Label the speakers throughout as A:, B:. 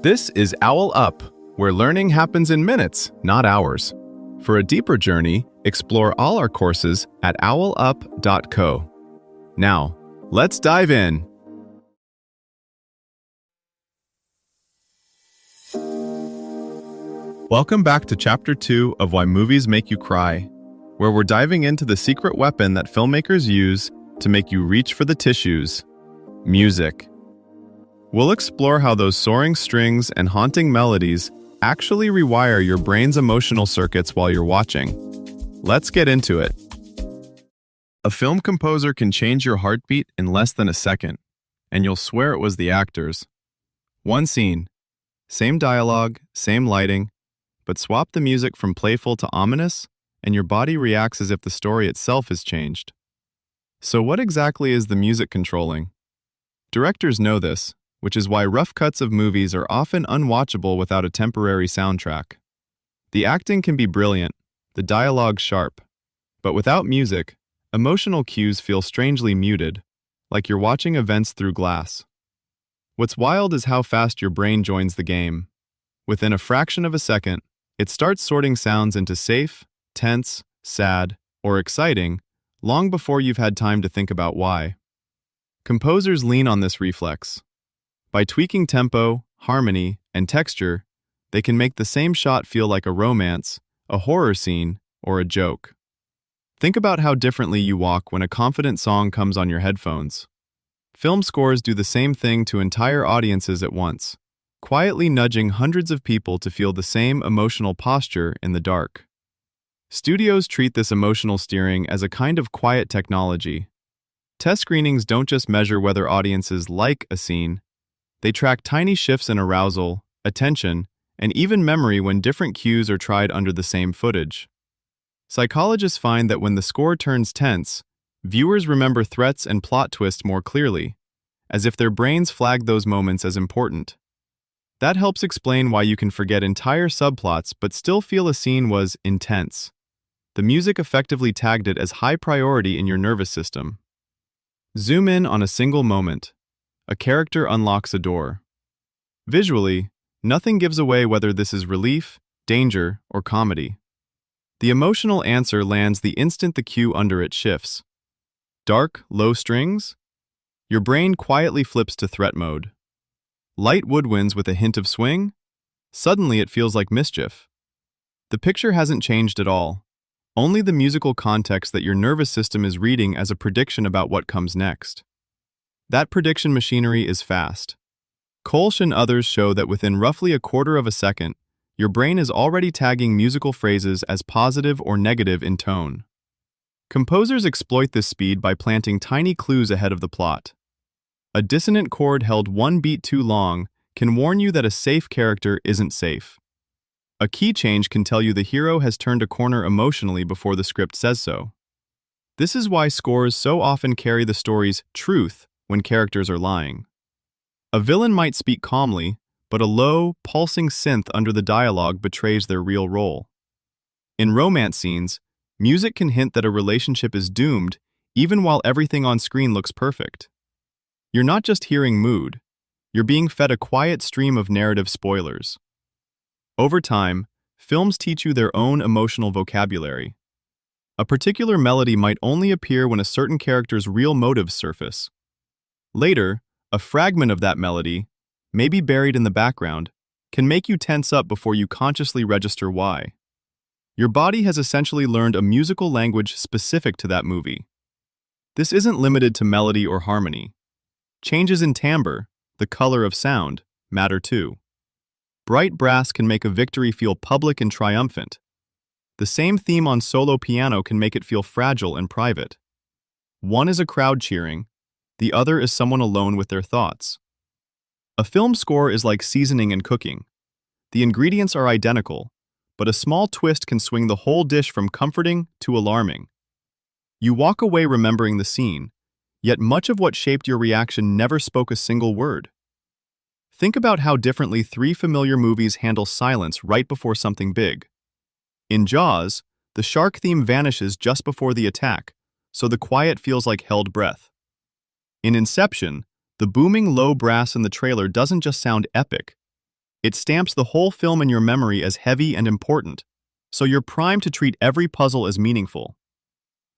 A: This is OwlUp, where learning happens in minutes, not hours. For a deeper journey, explore all our courses at owlup.co. Now, let's dive in. Welcome back to Chapter 2 of Why Movies Make You Cry, where we're diving into the secret weapon that filmmakers use to make you reach for the tissues: music. We'll explore how those soaring strings and haunting melodies actually rewire your brain's emotional circuits while you're watching. Let's get into it. A film composer can change your heartbeat in less than a second, and you'll swear it was the actors. One scene, same dialogue, same lighting, but swap the music from playful to ominous, and your body reacts as if the story itself has changed. So what exactly is the music controlling? Directors know this, which is why rough cuts of movies are often unwatchable without a temporary soundtrack. The acting can be brilliant, the dialogue sharp, but without music, emotional cues feel strangely muted, like you're watching events through glass. What's wild is how fast your brain joins the game. Within a fraction of a second, it starts sorting sounds into safe, tense, sad, or exciting, long before you've had time to think about why. Composers lean on this reflex. By tweaking tempo, harmony, and texture, they can make the same shot feel like a romance, a horror scene, or a joke. Think about how differently you walk when a confident song comes on your headphones. Film scores do the same thing to entire audiences at once, quietly nudging hundreds of people to feel the same emotional posture in the dark. Studios treat this emotional steering as a kind of quiet technology. Test screenings don't just measure whether audiences like a scene. They track tiny shifts in arousal, attention, and even memory when different cues are tried under the same footage. Psychologists find that when the score turns tense, viewers remember threats and plot twists more clearly, as if their brains flagged those moments as important. That helps explain why you can forget entire subplots but still feel a scene was intense. The music effectively tagged it as high priority in your nervous system. Zoom in on a single moment. A character unlocks a door. Visually, nothing gives away whether this is relief, danger, or comedy. The emotional answer lands the instant the cue under it shifts. Dark, low strings? Your brain quietly flips to threat mode. Light woodwinds with a hint of swing? Suddenly it feels like mischief. The picture hasn't changed at all, only the musical context that your nervous system is reading as a prediction about what comes next. That prediction machinery is fast. Kolsch and others show that within roughly a quarter of a second, your brain is already tagging musical phrases as positive or negative in tone. Composers exploit this speed by planting tiny clues ahead of the plot. A dissonant chord held one beat too long can warn you that a safe character isn't safe. A key change can tell you the hero has turned a corner emotionally before the script says so. This is why scores so often carry the story's truth when characters are lying. A villain might speak calmly, but a low, pulsing synth under the dialogue betrays their real role. In romance scenes, music can hint that a relationship is doomed even while everything on screen looks perfect. You're not just hearing mood, you're being fed a quiet stream of narrative spoilers. Over time, films teach you their own emotional vocabulary. A particular melody might only appear when a certain character's real motives surface. Later, a fragment of that melody, maybe buried in the background, can make you tense up before you consciously register why. Your body has essentially learned a musical language specific to that movie. This isn't limited to melody or harmony. Changes in timbre, the color of sound, matter too. Bright brass can make a victory feel public and triumphant. The same theme on solo piano can make it feel fragile and private. One is a crowd cheering, the other is someone alone with their thoughts. A film score is like seasoning and cooking. The ingredients are identical, but a small twist can swing the whole dish from comforting to alarming. You walk away remembering the scene, yet much of what shaped your reaction never spoke a single word. Think about how differently three familiar movies handle silence right before something big. In Jaws, the shark theme vanishes just before the attack, so the quiet feels like held breath. In Inception, the booming low brass in the trailer doesn't just sound epic, It stamps the whole film in your memory as heavy and important, so you're primed to treat every puzzle as meaningful.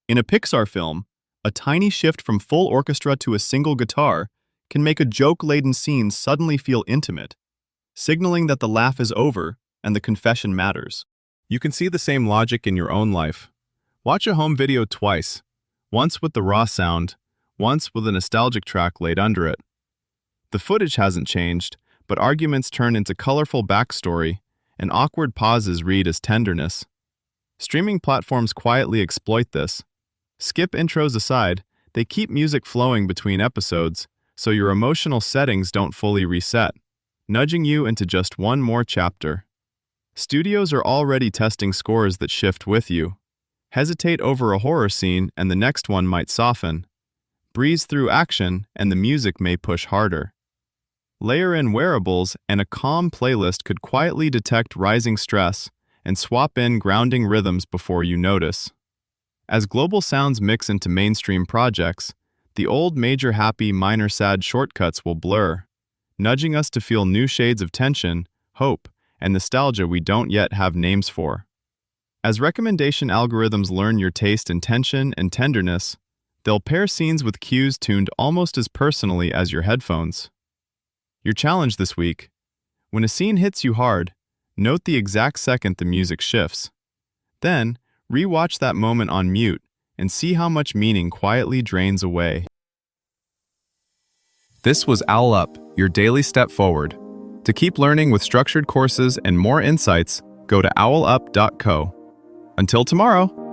A: In a Pixar film, a tiny shift from full orchestra to a single guitar can make a joke-laden scene suddenly feel intimate, signaling that the laugh is over and the confession matters. You can see the same logic in your own life. Watch a home video twice, once with the raw sound, once with a nostalgic track laid under it. The footage hasn't changed, but arguments turn into colorful backstory, and awkward pauses read as tenderness. Streaming platforms quietly exploit this. Skip intros aside, they keep music flowing between episodes, so your emotional settings don't fully reset, nudging you into just one more chapter. Studios are already testing scores that shift with you. Hesitate over a horror scene and the next one might soften. Breeze through action and the music may push harder. Layer in wearables and a calm playlist could quietly detect rising stress and swap in grounding rhythms before you notice. As global sounds mix into mainstream projects, the old major happy, minor sad shortcuts will blur, nudging us to feel new shades of tension, hope, and nostalgia we don't yet have names for. As recommendation algorithms learn your taste in tension and tenderness, they'll pair scenes with cues tuned almost as personally as your headphones. Your challenge this week: when a scene hits you hard, note the exact second the music shifts. Then, re-watch that moment on mute and see how much meaning quietly drains away. This was OwlUp, your daily step forward. To keep learning with structured courses and more insights, go to owlup.co. Until tomorrow!